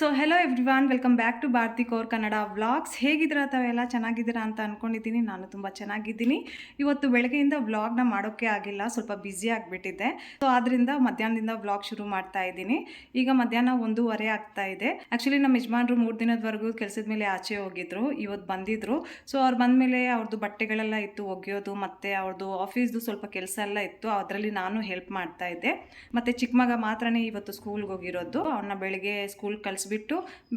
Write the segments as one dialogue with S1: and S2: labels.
S1: So hello everyone, welcome back to Bharati core Kannada vlogs. ಹೇಗಿದ್ದೀರಾ ತಾವೆಲ್ಲ? ಚೆನ್ನಾಗಿದ್ದೀರಾ ಅಂತ ಅಂದ್ಕೊಂಡಿದ್ದೀನಿ. ನಾನು ತುಂಬ ಚೆನ್ನಾಗಿದ್ದೀನಿ. ಇವತ್ತು ಬೆಳಗ್ಗೆಯಿಂದ ವ್ಲಾಗ್ನ ಮಾಡೋಕ್ಕೆ ಆಗಿಲ್ಲ, ಸ್ವಲ್ಪ ಬ್ಯುಸಿ ಆಗಿಬಿಟ್ಟಿದ್ದೆ. ಸೊ ಆದ್ದರಿಂದ ಮಧ್ಯಾಹ್ನದಿಂದ ವ್ಲಾಗ್ ಶುರು ಮಾಡ್ತಾ ಇದ್ದೀನಿ. ಈಗ ಮಧ್ಯಾಹ್ನ 1:30 ಆಗ್ತಾ ಇದೆ. ಆ್ಯಕ್ಚುಲಿ ನಮ್ಮ ಯಜಮಾನ್ರು 3 ದಿನದವರೆಗೂ ಕೆಲಸದ ಮೇಲೆ ಆಚೆ ಹೋಗಿದ್ರು, ಇವತ್ತು ಬಂದಿದ್ರು. ಸೊ ಅವ್ರು ಬಂದಮೇಲೆ ಅವ್ರದ್ದು ಬಟ್ಟೆಗಳೆಲ್ಲ ಇತ್ತು ಒಗೆಯೋದು, ಮತ್ತು ಅವ್ರದ್ದು ಆಫೀಸ್ದು ಸ್ವಲ್ಪ ಕೆಲಸ ಎಲ್ಲ ಇತ್ತು. ಅದರಲ್ಲಿ ನಾನು ಹೆಲ್ಪ್ ಮಾಡ್ತಾ ಇದ್ದೆ. ಮತ್ತು ಚಿಕ್ಕ ಮಗ ಮಾತ್ರನೇ ಇವತ್ತು ಸ್ಕೂಲ್ಗೆ ಹೋಗಿರೋದು. ಅವನ್ನ ಬೆಳಿಗ್ಗೆ ಸ್ಕೂಲ್ ಕಳಿಸ್ಬಿಟ್ಟು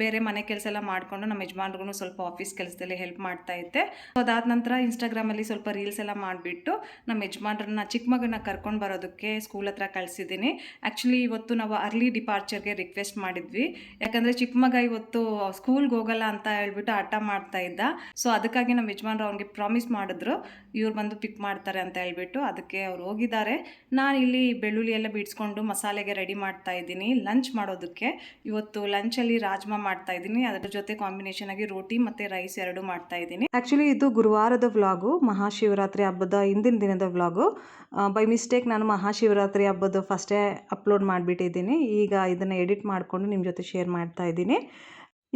S1: ಬೇರೆ ಮನೆ ಕೆಲಸ ಎಲ್ಲ ಮಾಡಿಕೊಂಡು ನಮ್ಮ ಯಜಮಾನ್ರಿಗೂ ಸ್ವಲ್ಪ ಆಫೀಸ್ ಕೆಲಸದಲ್ಲಿ ಹೆಲ್ಪ್ ಮಾಡ್ತಾ ಇದ್ದೆ. ಅದಾದ ನಂತರ ಇನ್ಸ್ಟಾಗ್ರಾಮಲ್ಲಿ ಸ್ವಲ್ಪ ರೀಲ್ಸ್ ಎಲ್ಲ ಮಾಡಿಬಿಟ್ಟು ನಮ್ಮ ಯಜಮಾನ್ರನ್ನ ಚಿಕ್ಕ ಮಗನ ಕರ್ಕೊಂಡು ಬರೋದಕ್ಕೆ ಸ್ಕೂಲ್ ಹತ್ರ ಕಳಿಸಿದ್ದೀನಿ. ಆ್ಯಕ್ಚುಲಿ ಇವತ್ತು ನಾವು ಅರ್ಲಿ ಡಿಪಾರ್ಚರ್ಗೆ ರಿಕ್ವೆಸ್ಟ್ ಮಾಡಿದ್ವಿ, ಯಾಕಂದರೆ ಚಿಕ್ಕ ಮಗ ಇವತ್ತು ಸ್ಕೂಲ್ಗೆ ಹೋಗಲ್ಲ ಅಂತ ಹೇಳ್ಬಿಟ್ಟು ಹಠ ಮಾಡ್ತಾ ಇದ್ದ. ಸೊ ಅದಕ್ಕಾಗಿ ನಮ್ಮ ಯಜಮಾನ್ರು ಅವ್ನಿಗೆ ಪ್ರಾಮಿಸ್ ಮಾಡಿದ್ರು, ಇವ್ರು ಬಂದು ಪಿಕ್ ಮಾಡ್ತಾರೆ ಅಂತ ಹೇಳ್ಬಿಟ್ಟು. ಅದಕ್ಕೆ ಅವ್ರು ಹೋಗಿದ್ದಾರೆ. ನಾನು ಇಲ್ಲಿ ಬೆಳ್ಳುಳ್ಳಿ ಎಲ್ಲ ಬಿಡಿಸ್ಕೊಂಡು ಮಸಾಲೆಗೆ ರೆಡಿ ಮಾಡ್ತಾ ಇದ್ದೀನಿ ಲಂಚ್ ಮಾಡೋದಕ್ಕೆ. ಇವತ್ತು ಲಂಚಲ್ಲಿ ರಾಜ್ಮಾ ಮಾಡ್ತಾ ಇದ್ದೀನಿ, ಅದರ ಜೊತೆ ಕಾಂಬಿನೇಷನ್ ಆಗಿ ರೋಟಿ ಮತ್ತು ರೈಸ್ ಎರಡು ಮಾಡ್ತಾ ಇದ್ದೀನಿ. ಆ್ಯಕ್ಚುಲಿ ಇದು ಗುರುವಾರದ ವ್ಲಾಗು, ಮಹಾಶಿವರಾತ್ರಿ ಹಬ್ಬದ ಹಿಂದಿನ ದಿನದ ವ್ಲಾಗು. ಬೈ ಮಿಸ್ಟೇಕ್ ನಾನು ಮಹಾಶಿವರಾತ್ರಿ ಹಬ್ಬದ ಫಸ್ಟೇ ಅಪ್ಲೋಡ್ ಮಾಡಿಬಿಟ್ಟಿದ್ದೀನಿ. ಈಗ ಇದನ್ನು ಎಡಿಟ್ ಮಾಡಿಕೊಂಡು ನಿಮ್ಮ ಜೊತೆ ಶೇರ್ ಮಾಡ್ತಾ ಇದ್ದೀನಿ.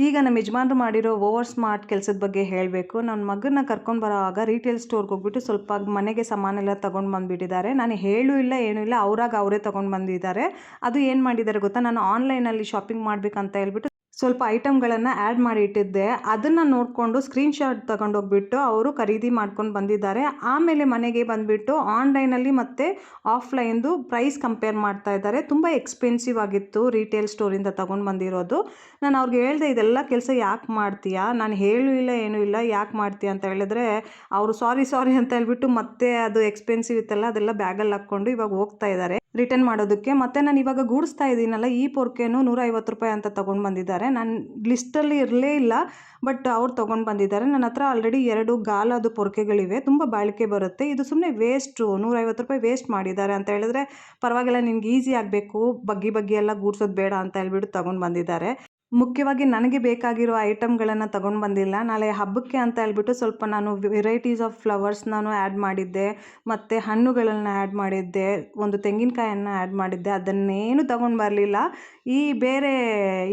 S1: ಈಗ ನಮ್ಮ ಯಜಮಾನ್ರು ಮಾಡಿರೋ ಓವರ್ ಸ್ಮಾರ್ಟ್ ಕೆಲಸದ ಬಗ್ಗೆ ಹೇಳಬೇಕು. ನನ್ನ ಮಗನ ಕರ್ಕೊಂಡು ಬರೋವಾಗ ರೀಟೇಲ್ ಸ್ಟೋರ್ಗೆ ಹೋಗ್ಬಿಟ್ಟು ಸ್ವಲ್ಪ ಮನೆಗೆ ಸಾಮಾನೆಲ್ಲ ತೊಗೊಂಡು ಬಂದುಬಿಟ್ಟಿದ್ದಾರೆ. ನಾನು ಹೇಳೂ ಇಲ್ಲ ಏನೂ ಇಲ್ಲ, ಅವರೇ ತೊಗೊಂಡು ಬಂದಿದ್ದಾರೆ. ಅದು ಏನು ಮಾಡಿದ್ದಾರೆ ಗೊತ್ತಾ, ನಾನು ಆನ್ಲೈನಲ್ಲಿ ಶಾಪಿಂಗ್ ಮಾಡಬೇಕಂತ ಹೇಳ್ಬಿಟ್ಟು ಸ್ವಲ್ಪ ಐಟಮ್ಗಳನ್ನು ಆ್ಯಡ್ ಮಾಡಿ ಇಟ್ಟಿದ್ದೆ. ಅದನ್ನು ನೋಡಿಕೊಂಡು ಸ್ಕ್ರೀನ್ಶಾಟ್ ತೊಗೊಂಡೋಗ್ಬಿಟ್ಟು ಅವರು ಖರೀದಿ ಮಾಡ್ಕೊಂಡು ಬಂದಿದ್ದಾರೆ. ಆಮೇಲೆ ಮನೆಗೆ ಬಂದುಬಿಟ್ಟು ಆನ್ಲೈನಲ್ಲಿ ಮತ್ತು ಆಫ್ಲೈನ್ದು ಪ್ರೈಸ್ ಕಂಪೇರ್ ಮಾಡ್ತಾ ಇದ್ದಾರೆ. ತುಂಬ ಎಕ್ಸ್ಪೆನ್ಸಿವ್ ಆಗಿತ್ತು ರೀಟೇಲ್ ಸ್ಟೋರಿಂದ ತೊಗೊಂಡು ಬಂದಿರೋದು. ನಾನು ಅವ್ರಿಗೆ ಹೇಳಿದೆ, ಇದೆಲ್ಲ ಕೆಲಸ ಯಾಕೆ ಮಾಡ್ತೀಯಾ, ನಾನು ಹೇಳೂ ಇಲ್ಲ ಏನೂ ಇಲ್ಲ, ಯಾಕೆ ಮಾಡ್ತೀಯ ಅಂತ ಹೇಳಿದ್ರೆ ಅವರು ಸಾರಿ ಅಂತ ಹೇಳ್ಬಿಟ್ಟು ಮತ್ತೆ ಅದು ಎಕ್ಸ್ಪೆನ್ಸಿವ್ ಇತ್ತಲ್ಲ ಅದೆಲ್ಲ ಬ್ಯಾಗಲ್ಲಿ ಹಾಕ್ಕೊಂಡು ಇವಾಗ ಹೋಗ್ತಾ ಇದ್ದಾರೆ ರಿಟರ್ನ್ ಮಾಡೋದಕ್ಕೆ. ಮತ್ತು ನಾನು ಇವಾಗ ಗೂಡಿಸ್ತಾ ಇದ್ದೀನಲ್ಲ, ಈ ಪೊರ್ಕೆನೂ 150 ರೂಪಾಯಿ ಅಂತ ತೊಗೊಂಡು ಬಂದಿದ್ದಾರೆ. ನಾನು ಲಿಸ್ಟಲ್ಲಿ ಇರಲೇ ಇಲ್ಲ, ಬಟ್ ಅವ್ರು ತೊಗೊಂಡು ಬಂದಿದ್ದಾರೆ. ನನ್ನ ಹತ್ರ ಆಲ್ರೆಡಿ 2 ಗಾಲದು ಪೊರ್ಕೆಗಳಿವೆ, ತುಂಬ ಬಾಳಿಕೆ ಬರುತ್ತೆ. ಇದು ಸುಮ್ಮನೆ ವೇಸ್ಟು, 150 ರೂಪಾಯಿ ವೇಸ್ಟ್ ಮಾಡಿದ್ದಾರೆ ಅಂತ ಹೇಳಿದ್ರೆ ಪರವಾಗಿಲ್ಲ, ನಿನ್ಗೆ ಈಸಿ ಆಗಬೇಕು, ಬಗ್ಗಿ ಎಲ್ಲ ಗೂಡ್ಸೋದು ಬೇಡ ಅಂತ ಹೇಳ್ಬಿಟ್ಟು ತೊಗೊಂಡು ಬಂದಿದ್ದಾರೆ. ಮುಖ್ಯವಾಗಿ ನನಗೆ ಬೇಕಾಗಿರೋ ಐಟಮ್ಗಳನ್ನು ತೊಗೊಂಡು ಬಂದಿಲ್ಲ. ನಾಳೆ ಹಬ್ಬಕ್ಕೆ ಅಂತ ಹೇಳ್ಬಿಟ್ಟು ಸ್ವಲ್ಪ ನಾನು ವೆರೈಟೀಸ್ ಆಫ್ ಫ್ಲವರ್ಸ್ ನಾನು ಆ್ಯಡ್ ಮಾಡಿದ್ದೆ, ಮತ್ತು ಹಣ್ಣುಗಳನ್ನು ಆ್ಯಡ್ ಮಾಡಿದ್ದೆ, ಒಂದು ತೆಂಗಿನಕಾಯನ್ನು ಆ್ಯಡ್ ಮಾಡಿದ್ದೆ. ಅದನ್ನೇನು ತೊಗೊಂಡು ಬರಲಿಲ್ಲ. ಈ ಬೇರೆ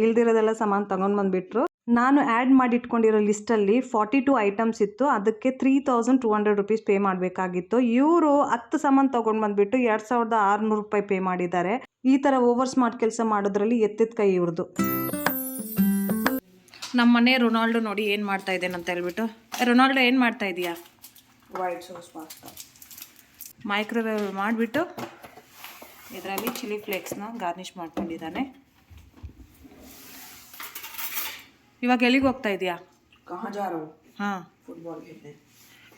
S1: ಇಲ್ದಿರೋದೆಲ್ಲ ಸಾಮಾನು ತೊಗೊಂಡು ಬಂದುಬಿಟ್ರು. ನಾನು ಆ್ಯಡ್ ಮಾಡಿ ಇಟ್ಕೊಂಡಿರೋ ಲಿಸ್ಟಲ್ಲಿ 42 ಐಟಮ್ಸ್ ಇತ್ತು. ಅದಕ್ಕೆ 3200 ರೂಪೀಸ್ ಪೇ ಮಾಡಬೇಕಾಗಿತ್ತು. ಇವರು 10 ಸಾಮಾನು ತೊಗೊಂಡು ಬಂದುಬಿಟ್ಟು 2600 ರೂಪಾಯಿ ಪೇ ಮಾಡಿದ್ದಾರೆ. ಈ ಥರ ಓವರ್ ಸ್ಮಾರ್ಟ್ ಕೆಲಸ ಮಾಡೋದ್ರಲ್ಲಿ ಎತ್ತಿದ ಕೈ ಇವ್ರದ್ದು. ನಮ್ಮ ಮನೆ ರೊನಾಲ್ಡೋ ನೋಡಿ ಏನು ಮಾಡ್ತಾ ಇದ್ದೇನೆ ಅಂತ ಹೇಳ್ಬಿಟ್ಟು. ರೊನಾಲ್ಡೋ ಏನು ಮಾಡ್ತಾ ಇದೀಯಾ?
S2: ವೈಟ್ ಸಾಸ್ ಪಾಸ್ತಾ
S1: ಮೈಕ್ರೋವೇವ್ ಮಾಡಿಬಿಟ್ಟು ಇದರಲ್ಲಿ ಚಿಲ್ಲಿ ಫ್ಲೇಕ್ಸ್ನ ಗಾರ್ನಿಷ್ ಮಾಡ್ಕೊಂಡಿದ್ದಾನೆ. ಇವಾಗ ಎಲ್ಲಿಗೆ ಹೋಗ್ತಾ ಇದೆಯಾ?
S2: ಕहाँ जा रहा हूँ?
S1: ಹಾಂ,
S2: फुटबॉल खेलने.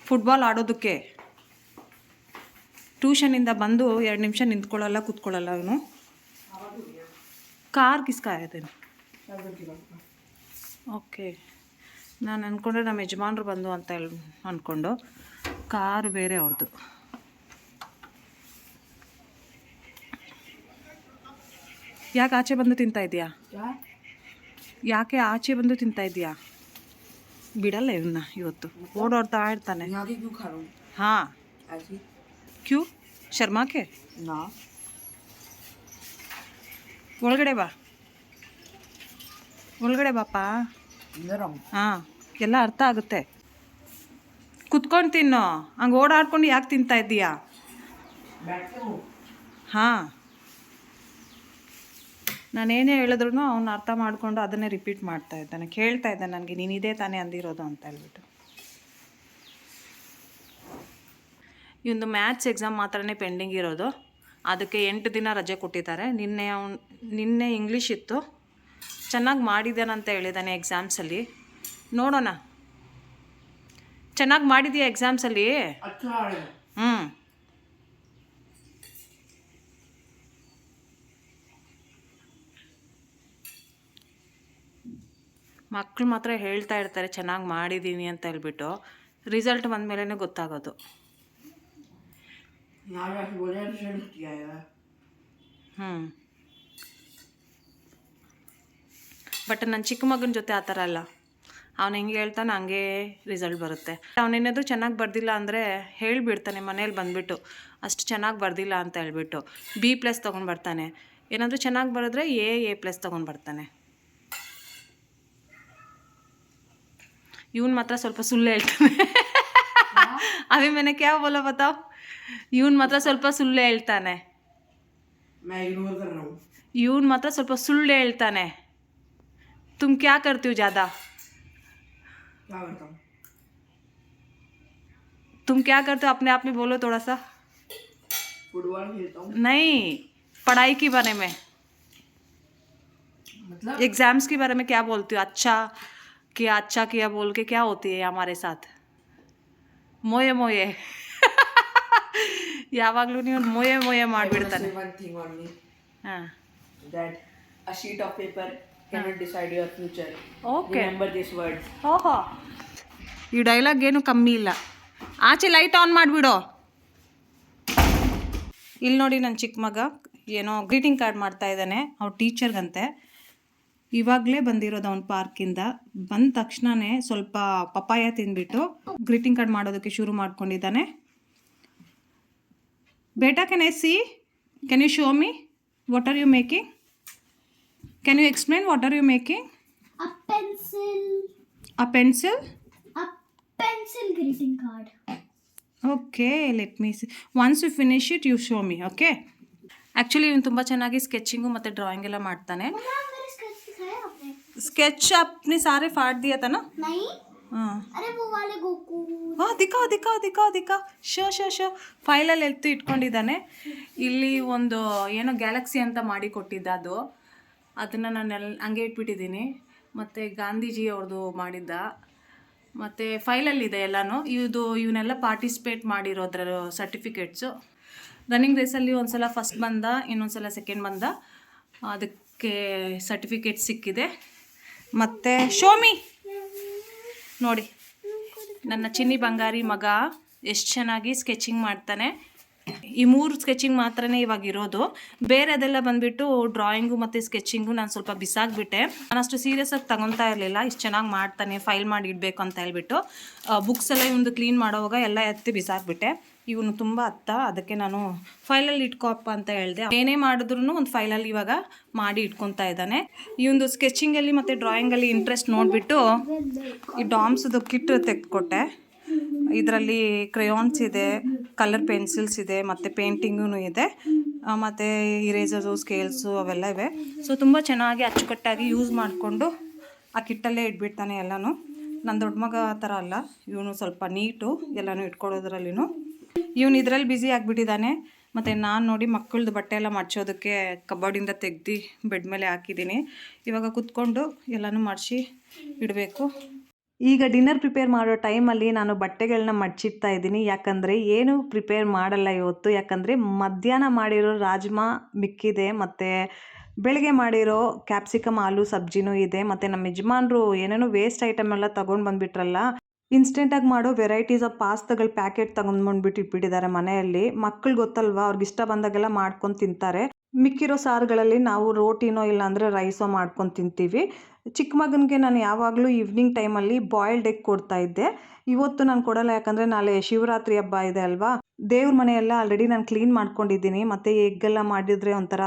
S1: ಫುಟ್ಬಾಲ್ ಆಡೋದಕ್ಕೆ. ಟ್ಯೂಷನಿಂದ ಬಂದು 2 ನಿಮಿಷ ನಿಂತ್ಕೊಳ್ಳಲ್ಲ, ಕೂತ್ಕೊಳ್ಳಲ್ಲ ಅವನು. ಕಾರ್ ಕಿಸ್ಕಾ ಇದ್ದೇನೆ. ಓಕೆ, ನಾನು ಅಂದ್ಕೊಂಡ್ರೆ ನಮ್ಮ ಯಜಮಾನ್ರು ಬಂದು ಅಂತ ಅಂದ್ಕೊಂಡು, ಕಾರು ಬೇರೆ ಅವ್ರದ್ದು. ಯಾಕೆ ಆಚೆ ಬಂದು ತಿಂತಾ ಇದೆಯಾ? ಯಾಕೆ ಆಚೆ ಬಂದು ತಿಂತಾ ಇದೆಯಾ? ಬಿಡಲ್ಲ ಇವನ್ನ, ಇವತ್ತು ಓಡಾಡ್ತಾ ಇರ್ತಾನೆ. ಹಾಂ, ಕ್ಯೂ ಶರ್ಮಾಕೆ ಒಳಗಡೆ ಬಾ, ಒಳಗಡೆ ಬಾಪ. ಹಾಂ, ಎಲ್ಲ ಅರ್ಥ ಆಗುತ್ತೆ. ಕುತ್ಕೊಂಡು ತಿನ್ನು, ಹಂಗೆ ಓಡಾಡ್ಕೊಂಡು ಯಾಕೆ ತಿಂತಾ ಇದ್ದೀಯಾ? ಹಾಂ, ನಾನೇನೇ ಹೇಳಿದ್ರು ಅವ್ನು ಅರ್ಥ ಮಾಡಿಕೊಂಡು ಅದನ್ನೇ ರಿಪೀಟ್ ಮಾಡ್ತಾ ಇದ್ದಾನೆ. ಕೇಳ್ತಾ ಇದ್ದಾನೆ ನನಗೆ, ನೀನು ಇದೇ ತಾನೇ ಅಂದಿರೋದು ಅಂತ ಹೇಳ್ಬಿಟ್ಟು. ಇವಂದು ಮ್ಯಾಥ್ಸ್ ಎಕ್ಸಾಮ್ ಮಾತ್ರನೇ ಪೆಂಡಿಂಗ್ ಇರೋದು. ಅದಕ್ಕೆ 8 ದಿನ ರಜೆ ಕೊಟ್ಟಿದ್ದಾರೆ. ನಿನ್ನೆ ಇಂಗ್ಲೀಷ್ ಇತ್ತು, ಚೆನ್ನಾಗಿ ಮಾಡಿದ್ದಾನಂತ ಹೇಳಿದ್ದಾನೆ ಎಕ್ಸಾಮ್ಸಲ್ಲಿ. ನೋಡೋಣ, ಚೆನ್ನಾಗಿ ಮಾಡಿದೆಯಾ ಎಕ್ಸಾಮ್ಸಲ್ಲಿ? ಹ್ಞೂ, ಮಕ್ಕಳು ಮಾತ್ರ ಹೇಳ್ತಾ ಇರ್ತಾರೆ ಚೆನ್ನಾಗಿ ಮಾಡಿದ್ದೀನಿ ಅಂತ ಹೇಳ್ಬಿಟ್ಟು. ರಿಸಲ್ಟ್ ಬಂದಮೇಲೆ ಗೊತ್ತಾಗೋದು. ಬಟ್ ನನ್ನ ಚಿಕ್ಕ ಮಗನ ಜೊತೆ ಆ ಥರ ಅಲ್ಲ. ಅವನು ಹೆಂಗೆ ಹೇಳ್ತಾನೆ ಹಂಗೆ ರಿಸಲ್ಟ್ ಬರುತ್ತೆ. ಅವನೇನಾದರೂ ಚೆನ್ನಾಗಿ ಬರ್ದಿಲ್ಲ ಅಂದರೆ ಹೇಳಿಬಿಡ್ತಾನೆ ಮನೇಲಿ ಬಂದುಬಿಟ್ಟು, ಅಷ್ಟು ಚೆನ್ನಾಗಿ ಬರ್ದಿಲ್ಲ ಅಂತ ಹೇಳ್ಬಿಟ್ಟು. B+ ತೊಗೊಂಡು ಬರ್ತಾನೆ. ಏನಾದರೂ ಚೆನ್ನಾಗಿ ಬರೆದ್ರೆ A+ ತೊಗೊಂಡು ಬರ್ತಾನೆ. ಇವನು ಮಾತ್ರ ಸ್ವಲ್ಪ ಸುಳ್ಳು ಹೇಳ್ತಾನೆ. अभी मैंने क्या बोला बताओ? ಇವನು ಮಾತ್ರ ಸ್ವಲ್ಪ ಸುಳ್ಳು ಹೇಳ್ತಾನೆ.
S2: मैं इग्नोर कर रहा हूँ.
S1: ಇವನು ಮಾತ್ರ ಸ್ವಲ್ಪ ಸುಳ್ಳು ಹೇಳ್ತಾನೆ. तुम क्या करती हो ज़्यादा?
S2: क्या करता हूँ?
S1: तुम क्या करते हो अपने आप में बोलो थोड़ा सा.
S2: फुटबॉल खेलता हूँ.
S1: नहीं, पढ़ाई के बारे में,
S2: मतलब
S1: एग्जाम्स के बारे में क्या बोलती हो? अच्छा किया बोल के क्या होती है हमारे साथ? मोये मोये. ಯಾವಾಗಲೂ ನೀವು ಮೊಯೆ ಮೊಯೆ ಮಾಡಿಬಿಡ್ತಾನೆ.
S2: one thing on me,
S1: ಹಾಂ,
S2: that a sheet of paper cannot decide your future.
S1: Okay.
S2: Remember this word.
S1: ಓಹೋ, ಈ ಡೈಲಾಗ್ ಏನು ಕಮ್ಮಿ ಇಲ್ಲ. ಆಚೆ ಲೈಟ್ ಆನ್ ಮಾಡಿಬಿಡು. ಇಲ್ಲಿ ನೋಡಿ ನನ್ನ ಚಿಕ್ಕ ಮಗ ಏನೋ ಗ್ರೀಟಿಂಗ್ ಕಾರ್ಡ್ ಮಾಡ್ತಾ ಇದ್ದಾನೆ ಅವ್ರ ಟೀಚರ್ಗಂತೆ. ಇವಾಗಲೇ ಬಂದಿರೋದು ಅವ್ನ ಪಾರ್ಕಿಂದ. ಬಂದ ತಕ್ಷಣವೇ ಸ್ವಲ್ಪ ಪಪಾಯ ತಿಂದ್ಬಿಟ್ಟು ಗ್ರೀಟಿಂಗ್ ಕಾರ್ಡ್ ಮಾಡೋದಕ್ಕೆ ಶುರು ಮಾಡ್ಕೊಂಡಿದ್ದಾನೆ. ಬೇಟಾ, can I see? Can you show me what are you making? Can you explain what are you making?
S3: A pencil.
S1: A pencil?
S3: A pencil greeting card.
S1: Okay, let me see. Once you finish it you show me. Okay. Actually ಇವನು ತುಂಬ ಚೆನ್ನಾಗಿ sketching ಮತ್ತು drawing ಎಲ್ಲ ಮಾಡ್ತಾನೆ.
S3: मम्मा मेरे sketch दिखाया आपने?
S1: Sketch अपने सारे फाड़ दिया था ना?
S3: नहीं.
S1: हाँ
S3: अरे वो वाले गोकू.
S1: ಹಾಂ, ದಿಕ್ಕಾ ಶೋ ಫೈಲಲ್ಲಿ ಎತ್ತು ಇಟ್ಕೊಂಡಿದ್ದಾನೆ. ಇಲ್ಲಿ ಒಂದು ಏನೋ ಗ್ಯಾಲಕ್ಸಿ ಅಂತ ಮಾಡಿ ಕೊಟ್ಟಿದ್ದ ಅದನ್ನು ನಾನು ಹಂಗೆ ಇಟ್ಬಿಟ್ಟಿದ್ದೀನಿ. ಮತ್ತು ಗಾಂಧೀಜಿ ಅವ್ರದ್ದು ಮಾಡಿದ್ದ, ಮತ್ತು ಫೈಲಲ್ಲಿದೆ ಎಲ್ಲನೂ. ಇವನ್ನೆಲ್ಲ ಪಾರ್ಟಿಸಿಪೇಟ್ ಮಾಡಿರೋದ್ರ ಸರ್ಟಿಫಿಕೇಟ್ಸು. ರನ್ನಿಂಗ್ ರೇಸಲ್ಲಿ ಒಂದು ಸಲ ಫಸ್ಟ್ ಬಂದ, ಇನ್ನೊಂದು ಸಲ ಸೆಕೆಂಡ್ ಬಂದ. ಅದಕ್ಕೆ ಸರ್ಟಿಫಿಕೇಟ್ ಸಿಕ್ಕಿದೆ. ಮತ್ತು ಶೋಮಿ ನೋಡಿ, ನನ್ನ ಚಿನ್ನಿ ಬಂಗಾರಿ ಮಗ ಎಷ್ಟು ಚೆನ್ನಾಗಿ ಸ್ಕೆಚಿಂಗ್ ಮಾಡ್ತಾನೆ. ಈ 3 ಸ್ಕೆಚಿಂಗ್ ಮಾತ್ರನೇ ಇವಾಗ ಇರೋದು. ಬೇರೆದೆಲ್ಲ ಬಂದುಬಿಟ್ಟು ಡ್ರಾಯಿಂಗು ಮತ್ತು ಸ್ಕೆಚಿಂಗು ನಾನು ಸ್ವಲ್ಪ ಬಿಸಾಕ್ಬಿಟ್ಟೆ. ನಾನು ಅಷ್ಟು ಸೀರಿಯಸ್ಸಾಗಿ ತಗೊತಾ ಇರಲಿಲ್ಲ. ಇಷ್ಟು ಚೆನ್ನಾಗಿ ಮಾಡ್ತಾನೆ, ಫೈಲ್ ಮಾಡಿ ಇಡಬೇಕು ಅಂತ ಹೇಳ್ಬಿಟ್ಟು ಬುಕ್ಸ್ ಎಲ್ಲ ಇವನು ಕ್ಲೀನ್ ಮಾಡೋವಾಗ ಎಲ್ಲ ಎತ್ತಿ ಬಿಸಾಕ್ಬಿಟ್ಟೆ. ಇವನು ತುಂಬ ಅದಕ್ಕೆ ನಾನು ಫೈಲಲ್ಲಿ ಇಟ್ಕೋಪ್ಪ ಅಂತ ಹೇಳಿದೆ. ಏನೇ ಮಾಡಿದ್ರೂ ಒಂದು ಫೈಲಲ್ಲಿ ಇವಾಗ ಮಾಡಿ ಇಟ್ಕೊತಾ ಇದ್ದಾನೆ. ಈ ಒಂದು ಸ್ಕೆಚಿಂಗಲ್ಲಿ ಮತ್ತು ಡ್ರಾಯಿಂಗಲ್ಲಿ ಇಂಟ್ರೆಸ್ಟ್ ನೋಡಿಬಿಟ್ಟು ಈ ಡಾಮ್ಸ್ದು ಕಿಟ್ ತೆಗೆದುಕೊಟ್ಟೆ. ಇದರಲ್ಲಿ ಕ್ರೇಯಾನ್ಸ್ ಇದೆ, ಕಲರ್ ಪೆನ್ಸಿಲ್ಸ್ ಇದೆ, ಮತ್ತು ಪೇಂಟಿಂಗೂ ಇದೆ, ಮತ್ತು ಇರೇಸರು, ಸ್ಕೇಲ್ಸು ಅವೆಲ್ಲ ಇವೆ. ಸೊ ತುಂಬ ಚೆನ್ನಾಗಿ ಅಚ್ಚುಕಟ್ಟಾಗಿ ಯೂಸ್ ಮಾಡಿಕೊಂಡು ಆ ಕಿಟ್ಟಲ್ಲೇ ಇಟ್ಬಿಡ್ತಾನೆ ಎಲ್ಲನೂ. ನನ್ನ ದೊಡ್ಡ ಮಗ ಆ ಥರ ಅಲ್ಲ, ಇವನು ಸ್ವಲ್ಪ ನೀಟು ಎಲ್ಲನೂ ಇಟ್ಕೊಳ್ಳೋದ್ರಲ್ಲಿನೂ. ಇವನು ಇದರಲ್ಲಿ ಬ್ಯುಸಿ ಆಗಿಬಿಟ್ಟಿದ್ದಾನೆ. ಮತ್ತು ನಾನು ನೋಡಿ ಮಕ್ಕಳದ್ದು ಬಟ್ಟೆ ಎಲ್ಲ ಮಡ್ಚೋದಕ್ಕೆ ಕಬೋರ್ಡಿಂದ ತೆಗ್ದು ಬೆಡ್ ಮೇಲೆ ಹಾಕಿದ್ದೀನಿ. ಇವಾಗ ಕೂತ್ಕೊಂಡು ಎಲ್ಲನೂ ಮಡಿಸಿ ಇಡಬೇಕು. ಈಗ ಡಿನ್ನರ್ ಪ್ರಿಪೇರ್ ಮಾಡೋ ಟೈಮಲ್ಲಿ ನಾನು ಬಟ್ಟೆಗಳನ್ನ ಮಡ್ಚಿಡ್ತಾ ಇದ್ದೀನಿ. ಯಾಕಂದರೆ ಏನು ಪ್ರಿಪೇರ್ ಮಾಡಲ್ಲ ಇವತ್ತು. ಯಾಕಂದರೆ ಮಧ್ಯಾಹ್ನ ಮಾಡಿರೋ ರಾಜ್ಮಾ ಮಿಕ್ಕಿದೆ, ಮತ್ತು ಬೆಳಗ್ಗೆ ಮಾಡಿರೋ ಕ್ಯಾಪ್ಸಿಕಮ್ ಆಲೂ ಸಬ್ಜಿನೂ ಇದೆ. ಮತ್ತು ನಮ್ಮ ಯಜಮಾನ್ರು ಏನೇನೋ ವೇಸ್ಟ್ ಐಟಮ್ ಎಲ್ಲ ತೊಗೊಂಡು ಬಂದುಬಿಟ್ರಲ್ಲ, ಇನ್ಸ್ಟೆಂಟಾಗಿ ಮಾಡೋ ವೆರೈಟೀಸ್ ಆಫ್ ಪಾಸ್ತಾಗಳ ಪ್ಯಾಕೆಟ್ ತೊಗೊಂಡ್ಬಂದ್ಬಿಟ್ಟು ಇಟ್ಬಿಟ್ಟಿದ್ದಾರೆ ಮನೆಯಲ್ಲಿ. ಮಕ್ಕಳು ಗೊತ್ತಲ್ವಾ, ಅವ್ರಿಗೆ ಇಷ್ಟ ಬಂದಾಗೆಲ್ಲ ಮಾಡ್ಕೊಂಡು ತಿಂತಾರೆ. ಮಿಕ್ಕಿರೋ ಸಾರುಗಳಲ್ಲಿ ನಾವು ರೋಟಿನೋ ಇಲ್ಲಾಂದರೆ ರೈಸೋ ಮಾಡ್ಕೊಂಡು ತಿಂತೀವಿ. ಚಿಕ್ಕ ಮಗನಿಗೆ ನಾನು ಯಾವಾಗಲೂ ಈವ್ನಿಂಗ್ ಟೈಮಲ್ಲಿ ಬಾಯ್ಲ್ಡ್ ಎಗ್ ಕೊಡ್ತಾ ಇದ್ದೆ. ಇವತ್ತು ನಾನು ಕೊಡಲ್ಲ, ಯಾಕಂದರೆ ನಾಳೆ ಶಿವರಾತ್ರಿ ಹಬ್ಬ ಇದೆ ಅಲ್ವಾ. ದೇವ್ರ ಮನೆಯೆಲ್ಲ ಆಲ್ರೆಡಿ ನಾನು ಕ್ಲೀನ್ ಮಾಡ್ಕೊಂಡಿದ್ದೀನಿ. ಮತ್ತು ಎಗ್ಗೆಲ್ಲ ಮಾಡಿದರೆ ಒಂಥರ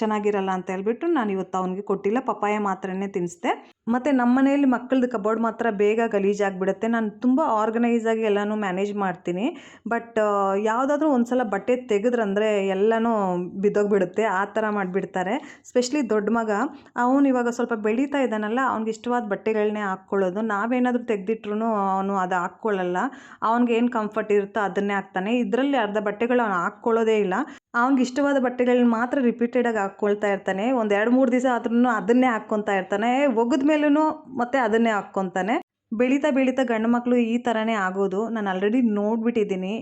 S1: ಚೆನ್ನಾಗಿರಲ್ಲ ಅಂತ ಹೇಳ್ಬಿಟ್ಟು ನಾನು ಇವತ್ತು ಅವನಿಗೆ ಕೊಟ್ಟಿಲ್ಲ, ಪಪಾಯ ಮಾತ್ರನೇ ತಿನ್ನಿಸ್ದೆ. ಮತ್ತು ನಮ್ಮ ಮನೆಯಲ್ಲಿ ಮಕ್ಕಳದ್ದು ಕಬೋರ್ಡ್ ಮಾತ್ರ ಬೇಗ ಗಲೀಜಾಗಿಬಿಡುತ್ತೆ. ನಾನು ತುಂಬ ಆರ್ಗನೈಸಾಗಿ ಎಲ್ಲನೂ ಮ್ಯಾನೇಜ್ ಮಾಡ್ತೀನಿ. ಬಟ್ ಯಾವುದಾದ್ರೂ ಒಂದು ಸಲ ಬಟ್ಟೆ ತೆಗೆದ್ರಂದರೆ ಎಲ್ಲನೂ ಬಿದ್ದೋಗ್ಬಿಡುತ್ತೆ, ಆ ಥರ ಮಾಡಿಬಿಡ್ತಾರೆ. ಸ್ಪೆಷಲಿ ದೊಡ್ಡ ಮಗ, ಅವನು ಇವಾಗ ಸ್ವಲ್ಪ ಬೆಳೀತಾ ಇದ್ದಾನಲ್ಲ, ಅವ್ನಿಗೆ ಇಷ್ಟವಾದ ಬಟ್ಟೆಗಳನ್ನೇ ಹಾಕ್ಕೊಳ್ಳೋದು. ನಾವೇನಾದರೂ ತೆಗೆದಿಟ್ರು ಅವನು ಅದು ಹಾಕ್ಕೊಳ್ಳಲ್ಲ. ಅವ್ನಿಗೆ ಏನು ಕಂಫರ್ಟ್ ಇರುತ್ತೋ ಅದನ್ನೇ ಹಾಕ್ತಾನೆ. ಇದರಲ್ಲಿ ಅರ್ಧ ಬಟ್ಟೆಗಳು ಅವನು ಹಾಕ್ಕೊಳ್ಳೋದೇ ಇಲ್ಲ. ಅವ್ನಿಗೆ ಇಷ್ಟವಾದ ಬಟ್ಟೆಗಳನ್ನ ಮಾತ್ರ ರಿಪೀಟೆಡಾಗಿ ಹಾಕ್ಕೊಳ್ತಾ ಇರ್ತಾನೆ. ಒಂದು 2-3 ದಿವಸ ಆದ್ರೂ ಅದನ್ನೇ ಹಾಕ್ಕೊತಾ ಇರ್ತಾನೆ. ಒಗೆದ ಮೇಲೂ ಮತ್ತೆ ಅದನ್ನೇ ಹಾಕ್ಕೊತಾನೆ. ಬೆಳೀತಾ ಗಂಡು ಮಕ್ಕಳು ಈ ಥರನೇ ಆಗೋದು. ನಾನು ಆಲ್ರೆಡಿ ನೋಡಿಬಿಟ್ಟಿದ್ದೀನಿ.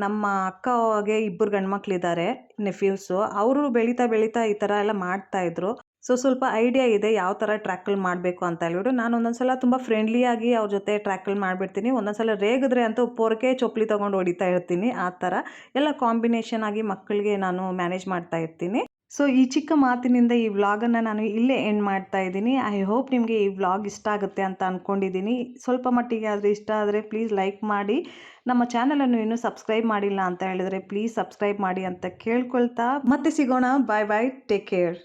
S1: ನಮ್ಮ ಅಕ್ಕಗೆ 2 ಗಂಡು ಮಕ್ಕಳಿದ್ದಾರೆ, ನೆಫ್ಯೂಸು. ಅವರು ಬೆಳೀತಾ ಈ ಥರ ಎಲ್ಲ ಮಾಡ್ತಾಯಿದ್ರು. ಸೊ ಸ್ವಲ್ಪ ಐಡಿಯಾ ಇದೆ ಯಾವ ಥರ ಟ್ರ್ಯಾಕಲ್ ಮಾಡಬೇಕು ಅಂತ ಹೇಳ್ಬಿಟ್ಟು. ನಾನು ಒಂದೊಂದು ಸಲ ತುಂಬ ಫ್ರೆಂಡ್ಲಿಯಾಗಿ ಅವ್ರ ಜೊತೆ ಟ್ರ್ಯಾಕಲ್ ಮಾಡಿಬಿಡ್ತೀನಿ. ಒಂದೊಂದು ಸಲ ರೇಗಿದ್ರೆ ಅಂತೂ ಪೊರಕೆ ಚೊಪ್ಲಿ ತೊಗೊಂಡು ಹೊಡಿತಾ ಇರ್ತೀನಿ. ಆ ಥರ ಎಲ್ಲ ಕಾಂಬಿನೇಷನ್ ಆಗಿ ಮಕ್ಕಳಿಗೆ ನಾನು ಮ್ಯಾನೇಜ್ ಮಾಡ್ತಾ ಇರ್ತೀನಿ. ಸೊ ಈ ಚಿಕ್ಕ ಮಾತಿನಿಂದ ಈ ವ್ಲಾಗನ್ನು ನಾನು ಇಲ್ಲೇ ಎಂಡ್ ಮಾಡ್ತಾ ಇದ್ದೀನಿ. ಐ ಹೋಪ್ ನಿಮಗೆ ಈ ವ್ಲಾಗ್ ಇಷ್ಟ ಆಗುತ್ತೆ ಅಂತ ಅಂದ್ಕೊಂಡಿದ್ದೀನಿ. ಸ್ವಲ್ಪ ಮಟ್ಟಿಗೆ ಆದರೆ ಇಷ್ಟ ಆದರೆ ಪ್ಲೀಸ್ ಲೈಕ್ ಮಾಡಿ. ನಮ್ಮ ಚಾನಲನ್ನು ಇನ್ನೂ ಸಬ್ಸ್ಕ್ರೈಬ್ ಮಾಡಿಲ್ಲ ಅಂತ ಹೇಳಿದರೆ ಪ್ಲೀಸ್ ಸಬ್ಸ್ಕ್ರೈಬ್ ಮಾಡಿ ಅಂತ ಕೇಳ್ಕೊಳ್ತಾ ಮತ್ತೆ ಸಿಗೋಣ. Bye take care.